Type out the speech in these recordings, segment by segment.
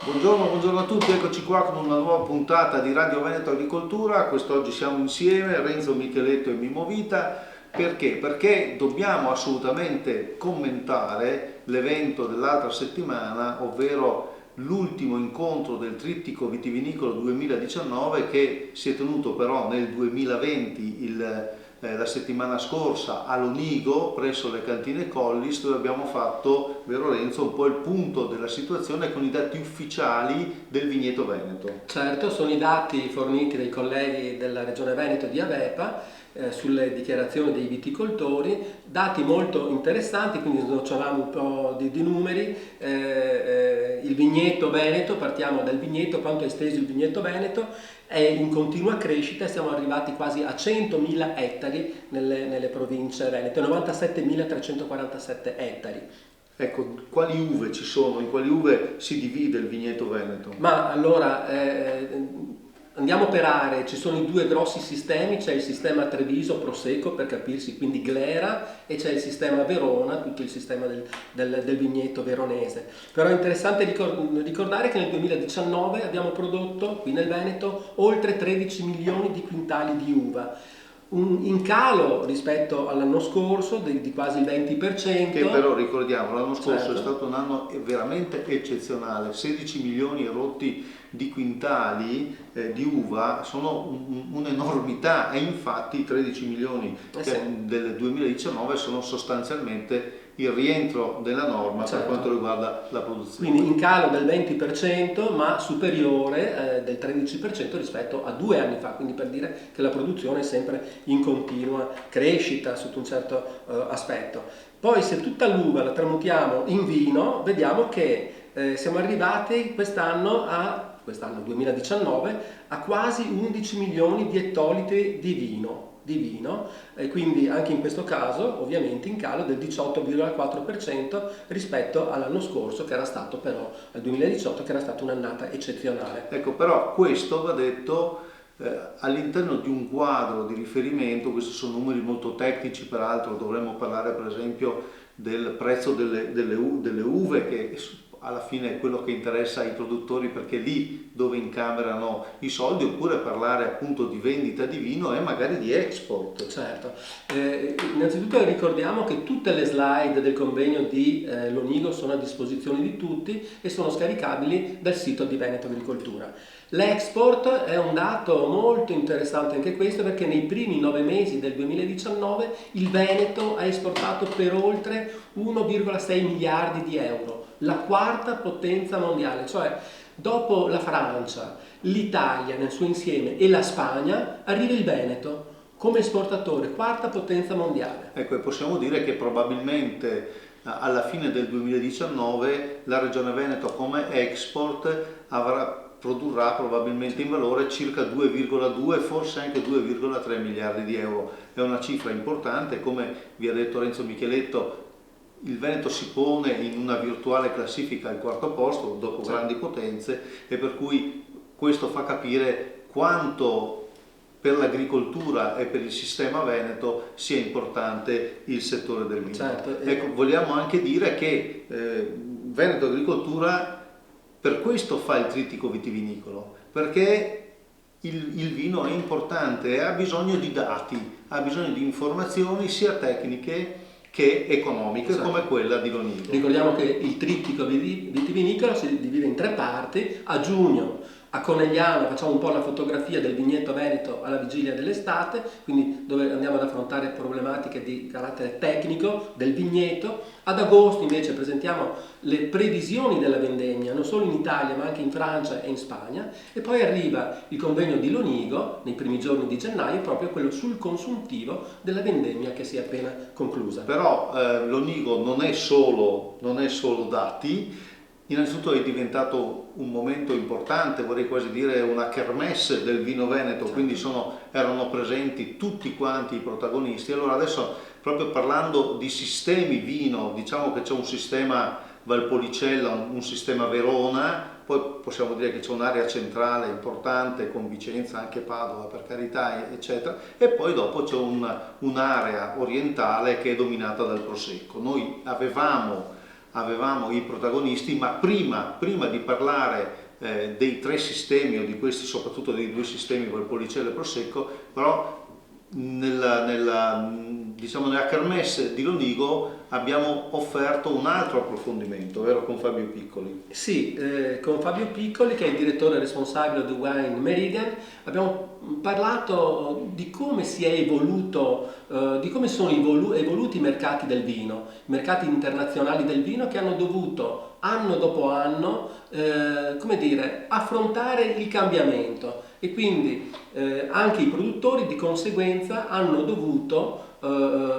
Buongiorno a tutti, eccoci qua con una nuova puntata di Radio Veneto Agricoltura. Quest'oggi siamo insieme, Renzo Micheletto e Mimmo Vita. Perché? Perché dobbiamo assolutamente commentare l'evento dell'altra settimana, ovvero l'ultimo incontro del Trittico Vitivinicolo 2019 che si è tenuto però nel 2020 la settimana scorsa a Lonigo presso le cantine Collis, dove abbiamo fatto, vero Renzo, un po' il punto della situazione con i dati ufficiali del vigneto Veneto. Certo, sono i dati forniti dai colleghi della Regione Veneto di Avepa sulle dichiarazioni dei viticoltori, dati molto interessanti, quindi snoccioliamo un po' di numeri. Il vigneto Veneto, partiamo dal vigneto, quanto è esteso il vigneto Veneto, è in continua crescita, siamo arrivati quasi a 100.000 ettari nelle province venete, 97.347 ettari. Ecco, quali uve ci sono? In quali uve si divide il vigneto Veneto? Ma allora andiamo per aree, ci sono i due grossi sistemi, c'è il sistema Treviso Prosecco per capirsi, quindi Glera, e c'è il sistema Verona, tutto il sistema del vigneto veronese. Però è interessante ricordare che nel 2019 abbiamo prodotto qui nel Veneto oltre 13 milioni di quintali di uva. In calo rispetto all'anno scorso di quasi il 20%. Che però ricordiamo, l'anno scorso Certo. è stato un anno veramente eccezionale, 16 milioni e rotti di quintali di uva sono un'enormità, e infatti i 13 milioni Sì. del 2019 sono sostanzialmente il rientro della norma. Certo. Per quanto riguarda la produzione. Quindi in calo del 20% ma superiore del 13% rispetto a 2 anni fa, quindi per dire che la produzione è sempre in continua crescita sotto un certo aspetto. Poi se tutta l'uva la tramutiamo in vino, vediamo che siamo arrivati quest'anno 2019 a quasi 11 milioni di ettolitri di vino, e quindi anche in questo caso ovviamente in calo del 18,4% rispetto all'anno scorso, che era stato però al 2018, che era stata un'annata eccezionale. Ecco, però questo va detto all'interno di un quadro di riferimento. Questi sono numeri molto tecnici, peraltro dovremmo parlare per esempio del prezzo delle uve, che alla fine è quello che interessa ai produttori, perché è lì dove incamerano i soldi, oppure parlare appunto di vendita di vino e magari di export. Certo, innanzitutto ricordiamo che tutte le slide del convegno di Lonigo sono a disposizione di tutti e sono scaricabili dal sito di Veneto Agricoltura. L'export è un dato molto interessante anche questo, perché nei primi 9 mesi del 2019 il Veneto ha esportato per oltre 1,6 miliardi di euro, la quarta potenza mondiale, cioè dopo la Francia, l'Italia nel suo insieme e la Spagna arriva il Veneto come esportatore, quarta potenza mondiale. Ecco, e possiamo dire che probabilmente alla fine del 2019 la Regione Veneto come export produrrà probabilmente in valore circa 2,2, forse anche 2,3 miliardi di euro. È una cifra importante. Come vi ha detto Renzo Micheletto, il Veneto si pone in una virtuale classifica al quarto posto dopo grandi potenze, e per cui questo fa capire quanto per l'agricoltura e per il sistema veneto sia importante il settore del vino. Certo. Ecco, vogliamo anche dire che Veneto Agricoltura per questo fa il trittico vitivinicolo, perché il vino è importante e ha bisogno di dati, ha bisogno di informazioni sia tecniche che economiche, esatto, come quella di Lonigo. Ricordiamo che il trittico vitivinicolo si divide in 3 parti. A giugno a Conegliano facciamo un po' la fotografia del vigneto veneto alla vigilia dell'estate, quindi dove andiamo ad affrontare problematiche di carattere tecnico del vigneto. Ad agosto invece presentiamo le previsioni della vendemmia, non solo in Italia ma anche in Francia e in Spagna, e poi arriva il convegno di Lonigo nei primi giorni di gennaio, proprio quello sul consuntivo della vendemmia che si è appena conclusa. Però Lonigo non è solo dati. Innanzitutto è diventato un momento importante, vorrei quasi dire una kermesse del vino veneto, quindi erano presenti tutti quanti i protagonisti. Allora adesso, proprio parlando di sistemi vino, diciamo che c'è un sistema Valpolicella, un sistema Verona, poi possiamo dire che c'è un'area centrale importante con Vicenza, anche Padova per carità, eccetera, e poi dopo c'è un'area orientale che è dominata dal Prosecco. Noi avevamo avevamo i protagonisti, ma prima di parlare dei 3 sistemi, o di questi, soprattutto dei 2 sistemi, Valpolicella e Prosecco, però diciamo, nella kermesse di Lonigo abbiamo offerto un altro approfondimento, vero, con Fabio Piccoli? Sì, con Fabio Piccoli, che è il direttore responsabile di Wine Meridian, abbiamo parlato di come si è evoluto, di come sono evoluti i mercati del vino, i mercati internazionali del vino, che hanno dovuto anno dopo anno, come dire, affrontare il cambiamento, e quindi anche i produttori di conseguenza hanno dovuto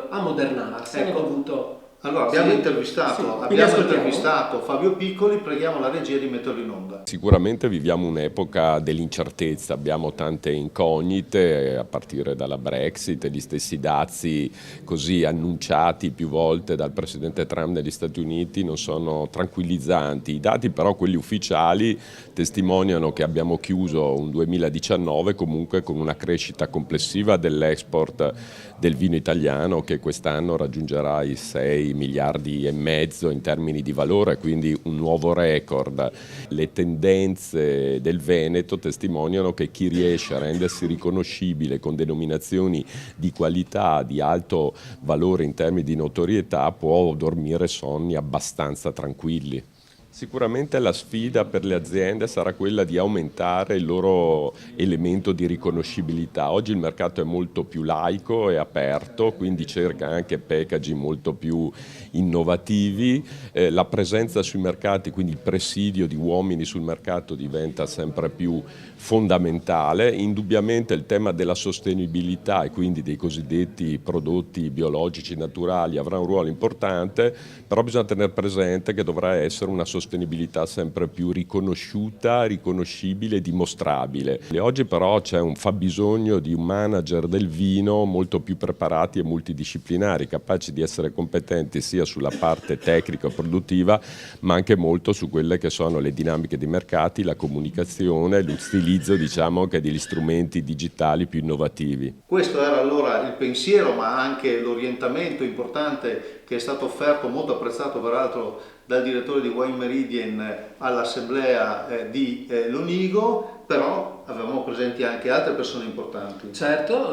ammodernarsi, Ecco. hanno dovuto... Allora, abbiamo Sì, intervistato Fabio Piccoli, preghiamo la regia di metterlo in onda. Sicuramente viviamo un'epoca dell'incertezza, abbiamo tante incognite, a partire dalla Brexit, gli stessi dazi così annunciati più volte dal presidente Trump negli Stati Uniti non sono tranquillizzanti. I dati però, quelli ufficiali, testimoniano che abbiamo chiuso un 2019 comunque con una crescita complessiva dell'export del vino italiano, che quest'anno raggiungerà i 6 miliardi e mezzo in termini di valore, quindi un nuovo record. Le tendenze del Veneto testimoniano che chi riesce a rendersi riconoscibile con denominazioni di qualità, di alto valore in termini di notorietà, può dormire sonni abbastanza tranquilli. Sicuramente la sfida per le aziende sarà quella di aumentare il loro elemento di riconoscibilità. Oggi il mercato è molto più laico e aperto, quindi cerca anche packaging molto più innovativi. La presenza sui mercati, quindi il presidio di uomini sul mercato, diventa sempre più fondamentale. Indubbiamente il tema della sostenibilità, e quindi dei cosiddetti prodotti biologici naturali, avrà un ruolo importante, però bisogna tenere presente che dovrà essere una sostenibilità sempre più riconosciuta, riconoscibile e dimostrabile. E oggi però c'è un fabbisogno di un manager del vino molto più preparati e multidisciplinari, capaci di essere competenti sia sulla parte tecnica produttiva, ma anche molto su quelle che sono le dinamiche dei mercati, la comunicazione, l'utilizzo, diciamo, che degli strumenti digitali più innovativi. Questo era allora il pensiero, ma anche l'orientamento importante che è stato offerto, molto apprezzato peraltro dal direttore di Wine Meridian all'assemblea di Lonigo, però avevamo presenti anche altre persone importanti. Certo,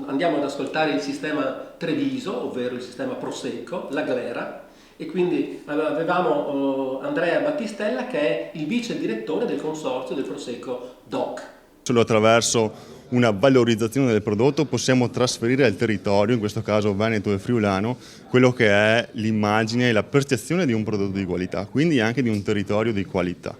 andiamo ad ascoltare il sistema Treviso, ovvero il sistema Prosecco, la Glera, e quindi avevamo Andrea Battistella, che è il vice direttore del consorzio del Prosecco DOC. Solo attraverso una valorizzazione del prodotto possiamo trasferire al territorio, in questo caso Veneto e Friulano, quello che è l'immagine e la percezione di un prodotto di qualità, quindi anche di un territorio di qualità.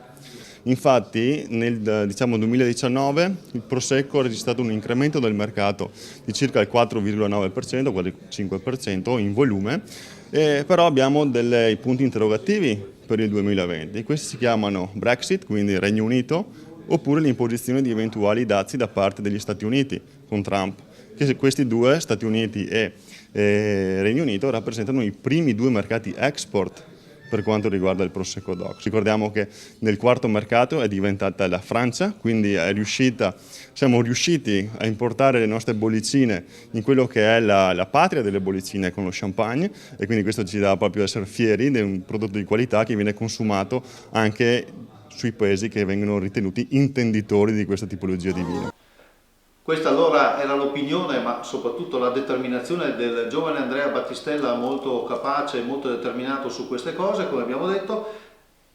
Infatti nel 2019 il Prosecco ha registrato un incremento del mercato di circa il 4,9%, quasi il 5% in volume, però abbiamo dei punti interrogativi per il 2020. Questi si chiamano Brexit, quindi Regno Unito, oppure l'imposizione di eventuali dazi da parte degli Stati Uniti con Trump, che questi due, Stati Uniti e Regno Unito, rappresentano i primi 2 mercati export per quanto riguarda il Prosecco DOC. Ricordiamo che nel quarto mercato è diventata la Francia, quindi siamo riusciti a importare le nostre bollicine in quello che è la patria delle bollicine con lo champagne, e quindi questo ci dà proprio essere fieri di un prodotto di qualità che viene consumato anche sui paesi che vengono ritenuti intenditori di questa tipologia di vino. Questa allora era l'opinione, ma soprattutto la determinazione del giovane Andrea Battistella, molto capace e molto determinato su queste cose, come abbiamo detto.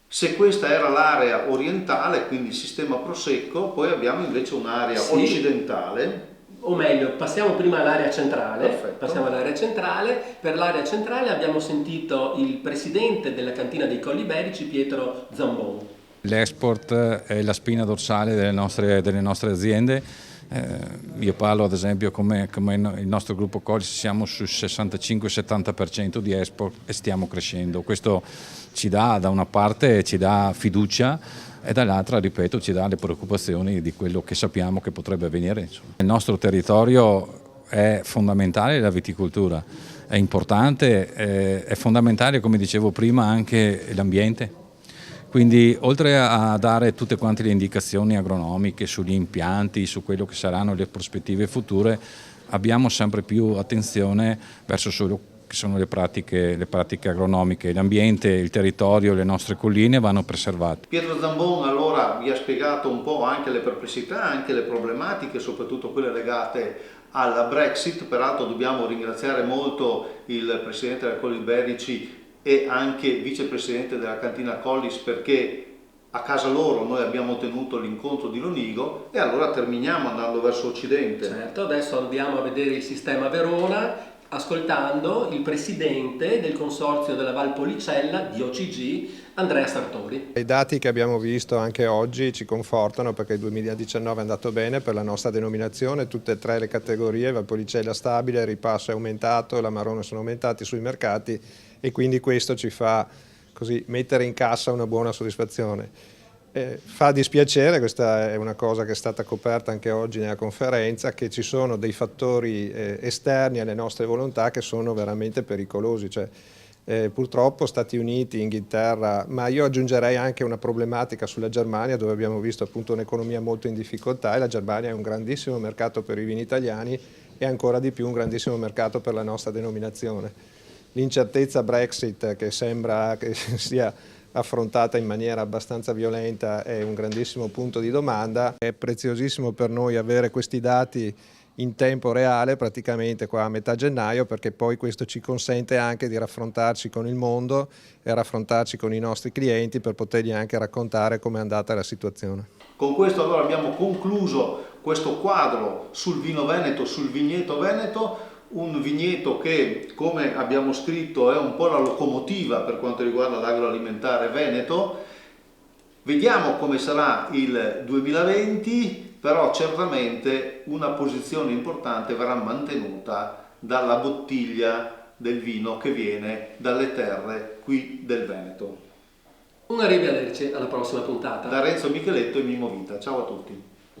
Se questa era l'area orientale, quindi il sistema Prosecco, poi abbiamo invece un'area occidentale. O meglio, passiamo prima all'area centrale. Perfetto. Passiamo all'area centrale. Per l'area centrale abbiamo sentito il presidente della cantina dei Colli Iberici, Pietro Zambon. L'export è la spina dorsale delle nostre aziende. Io parlo ad esempio come il nostro gruppo Collis, siamo sul 65-70% di export e stiamo crescendo. Questo ci dà, da una parte ci dà fiducia e dall'altra, ripeto, ci dà le preoccupazioni di quello che sappiamo che potrebbe avvenire. Insomma. Il nostro territorio è fondamentale, la viticoltura è importante, è fondamentale, come dicevo prima, anche l'ambiente. Quindi oltre a dare tutte quante le indicazioni agronomiche sugli impianti, su quello che saranno le prospettive future, abbiamo sempre più attenzione verso che sono le pratiche agronomiche. L'ambiente, il territorio, le nostre colline vanno preservate. Pietro Zambon allora vi ha spiegato un po' anche le perplessità, anche le problematiche, soprattutto quelle legate alla Brexit. Peraltro dobbiamo ringraziare molto il presidente della Colli Iberici e anche vicepresidente della cantina Collis, perché a casa loro noi abbiamo tenuto l'incontro di Lonigo e allora terminiamo andando verso occidente. Certo, adesso andiamo a vedere il sistema Verona ascoltando il presidente del consorzio della Valpolicella di OCG, Andrea Sartori. I dati che abbiamo visto anche oggi ci confortano perché il 2019 è andato bene per la nostra denominazione, tutte e tre le categorie, Valpolicella stabile, il ripasso è aumentato, l'Amarone sono aumentati sui mercati e quindi questo ci fa così mettere in cassa una buona soddisfazione. Fa dispiacere, questa è una cosa che è stata coperta anche oggi nella conferenza, che ci sono dei fattori esterni alle nostre volontà che sono veramente pericolosi. Cioè, purtroppo Stati Uniti, Inghilterra, ma io aggiungerei anche una problematica sulla Germania, dove abbiamo visto appunto un'economia molto in difficoltà e la Germania è un grandissimo mercato per i vini italiani e ancora di più un grandissimo mercato per la nostra denominazione. L'incertezza Brexit, che sembra che sia affrontata in maniera abbastanza violenta, è un grandissimo punto di domanda. È preziosissimo per noi avere questi dati in tempo reale, praticamente qua a metà gennaio, perché poi questo ci consente anche di raffrontarci con il mondo e raffrontarci con i nostri clienti per potergli anche raccontare com'è andata la situazione. Con questo allora abbiamo concluso questo quadro sul vino veneto, sul vigneto veneto, un vigneto che, come abbiamo scritto, è un po' la locomotiva per quanto riguarda l'agroalimentare veneto. Vediamo come sarà il 2020, però certamente una posizione importante verrà mantenuta dalla bottiglia del vino che viene dalle terre qui del Veneto. Un arrivederci alla prossima puntata. Da Renzo Micheletto e Mimo Vita. Ciao a tutti.